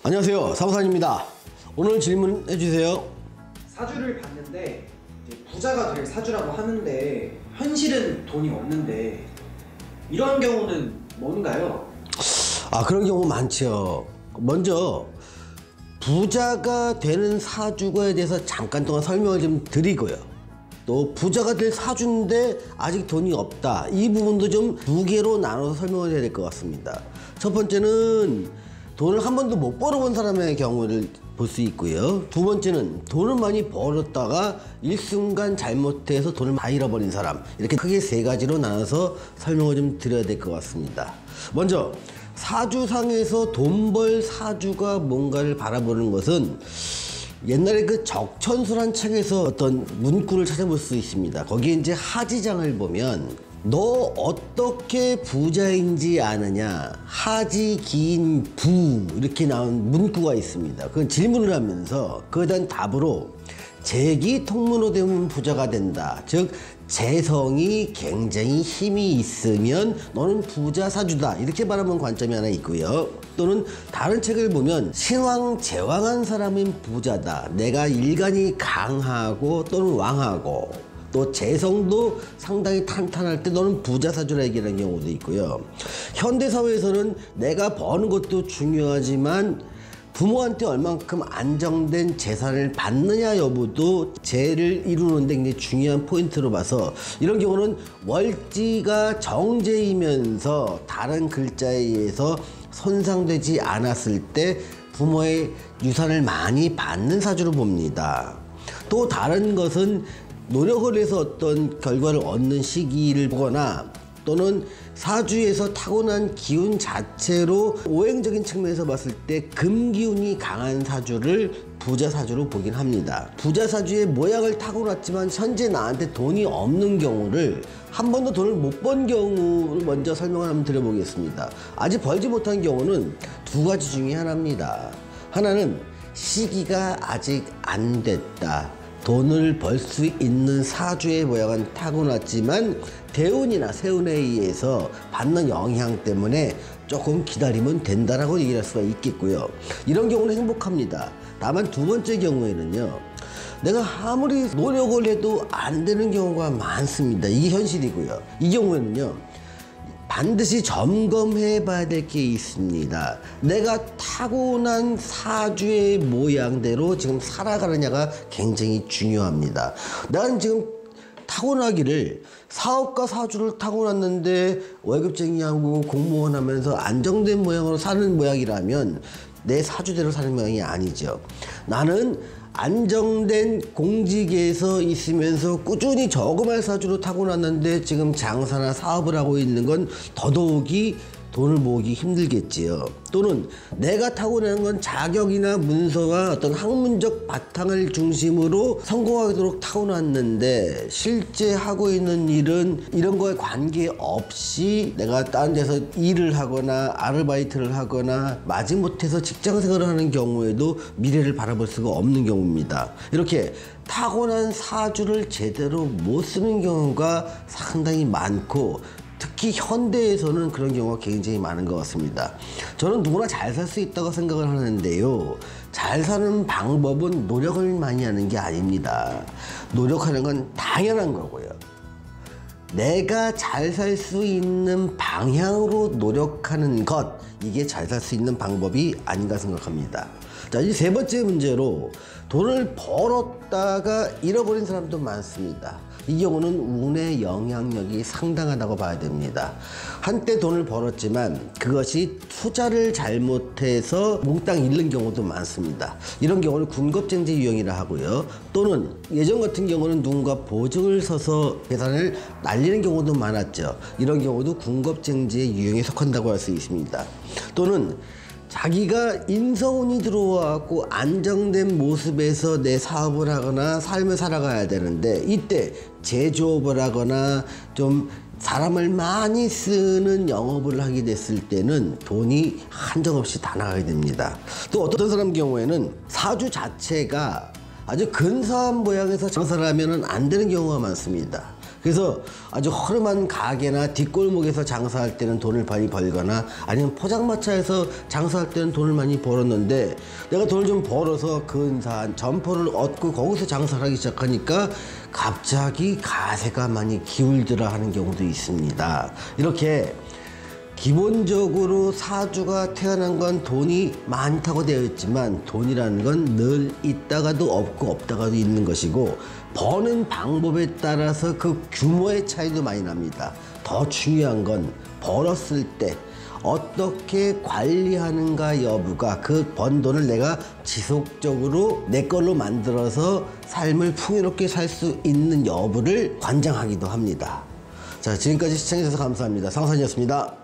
안녕하세요, 사무사님입니다. 오늘 질문 해주세요. 사주를 봤는데 이제 부자가 될 사주라고 하는데 현실은 돈이 없는데 이런 경우는 뭔가요? 그런 경우 많죠. 먼저 부자가 되는 사주에 대해서 잠깐 동안 설명을 좀 드리고요. 또 부자가 될 사주인데 아직 돈이 없다, 이 부분도 좀 두 개로 나눠서 설명을 해야 될 것 같습니다. 첫 번째는 돈을 한 번도 못 벌어본 사람의 경우를 볼 수 있고요. 두 번째는 돈을 많이 벌었다가 일순간 잘못해서 돈을 다 잃어버린 사람, 이렇게 크게 세 가지로 나눠서 설명을 좀 드려야 될 것 같습니다. 먼저 사주상에서 돈 벌 사주가 뭔가를 바라보는 것은 옛날에 그 적천수란 책에서 어떤 문구를 찾아볼 수 있습니다. 거기에 이제 하지장을 보면 너 어떻게 부자인지 아느냐, 하지 기인 부, 이렇게 나온 문구가 있습니다. 그건 질문을 하면서 그에 대한 답으로 재기 통문으로 되면 부자가 된다, 즉 재성이 굉장히 힘이 있으면 너는 부자 사주다, 이렇게 바라보는 관점이 하나 있고요. 또는 다른 책을 보면 신왕제왕한 사람은 부자다, 내가 일간이 강하고 또는 왕하고 또 재성도 상당히 탄탄할 때 너는 부자 사주라 얘기하는 경우도 있고요. 현대사회에서는 내가 버는 것도 중요하지만 부모한테 얼만큼 안정된 재산을 받느냐 여부도 재를 이루는 데 굉장히 중요한 포인트로 봐서 이런 경우는 월지가 정제이면서 다른 글자에 의해서 손상되지 않았을 때 부모의 유산을 많이 받는 사주로 봅니다. 또 다른 것은 노력을 해서 어떤 결과를 얻는 시기를 보거나 또는 사주에서 타고난 기운 자체로 오행적인 측면에서 봤을 때 금기운이 강한 사주를 부자 사주로 보긴 합니다. 부자 사주의 모양을 타고났지만 현재 나한테 돈이 없는 경우를, 한 번도 돈을 못 번 경우를 먼저 설명을 한번 드려보겠습니다. 아직 벌지 못한 경우는 두 가지 중에 하나입니다. 하나는 시기가 아직 안 됐다, 돈을 벌 수 있는 사주의 모양은 타고났지만 대운이나 세운에 의해서 받는 영향 때문에 조금 기다리면 된다라고 얘기할 수가 있겠고요. 이런 경우는 행복합니다. 다만 두 번째 경우에는요, 내가 아무리 노력을 해도 안 되는 경우가 많습니다. 이게 현실이고요. 이 경우에는요, 반드시 점검해 봐야 될 게 있습니다. 내가 타고난 사주의 모양대로 지금 살아가느냐가 굉장히 중요합니다. 나는 지금 타고나기를 사업가 사주를 타고났는데 월급쟁이하고 공무원 하면서 안정된 모양으로 사는 모양이라면 내 사주대로 사는 모양이 아니죠. 나는 안정된 공직에서 있으면서 꾸준히 저금할 사주로 타고났는데 지금 장사나 사업을 하고 있는 건 더더욱이 돈을 모으기 힘들겠지요. 또는 내가 타고난 건 자격이나 문서와 어떤 학문적 바탕을 중심으로 성공하도록 타고났는데 실제 하고 있는 일은 이런 거에 관계없이 내가 다른 데서 일을 하거나 아르바이트를 하거나 마지못해서 직장생활을 하는 경우에도 미래를 바라볼 수가 없는 경우입니다. 이렇게 타고난 사주를 제대로 못 쓰는 경우가 상당히 많고, 특히 현대에서는 그런 경우가 굉장히 많은 것 같습니다. 저는 누구나 잘 살 수 있다고 생각을 하는데요, 잘 사는 방법은 노력을 많이 하는 게 아닙니다. 노력하는 건 당연한 거고요. 내가 잘 살 수 있는 방향으로 노력하는 것, 이게 잘 살 수 있는 방법이 아닌가 생각합니다. 자, 이제 세 번째 문제로 돈을 벌었다가 잃어버린 사람도 많습니다. 이 경우는 운의 영향력이 상당하다고 봐야 됩니다. 한때 돈을 벌었지만 그것이 투자를 잘못해서 몽땅 잃는 경우도 많습니다. 이런 경우는 군겁쟁제 유형이라 하고요. 또는 예전 같은 경우는 누군가 보증을 서서 재산을 날리는 경우도 많았죠. 이런 경우도 군겁쟁제 유형에 속한다고 할 수 있습니다. 또는 자기가 인성운이 들어와갖고 안정된 모습에서 내 사업을 하거나 삶을 살아가야 되는데 이때 제조업을 하거나 좀 사람을 많이 쓰는 영업을 하게 됐을 때는 돈이 한정없이 다 나가게 됩니다. 또 어떤 사람 경우에는 사주 자체가 아주 근사한 모양에서 장사를 하면 안 되는 경우가 많습니다. 그래서 아주 허름한 가게나 뒷골목에서 장사할 때는 돈을 많이 벌거나 아니면 포장마차에서 장사할 때는 돈을 많이 벌었는데 내가 돈을 좀 벌어서 근사한 점포를 얻고 거기서 장사를 하기 시작하니까 갑자기 가세가 많이 기울더라 하는 경우도 있습니다. 이렇게 기본적으로 사주가 태어난 건 돈이 많다고 되어 있지만 돈이라는 건 늘 있다가도 없고 없다가도 있는 것이고 버는 방법에 따라서 그 규모의 차이도 많이 납니다. 더 중요한 건 벌었을 때 어떻게 관리하는가 여부가 그 번 돈을 내가 지속적으로 내 걸로 만들어서 삶을 풍요롭게 살 수 있는 여부를 관장하기도 합니다. 자, 지금까지 시청해주셔서 감사합니다. 상선이었습니다.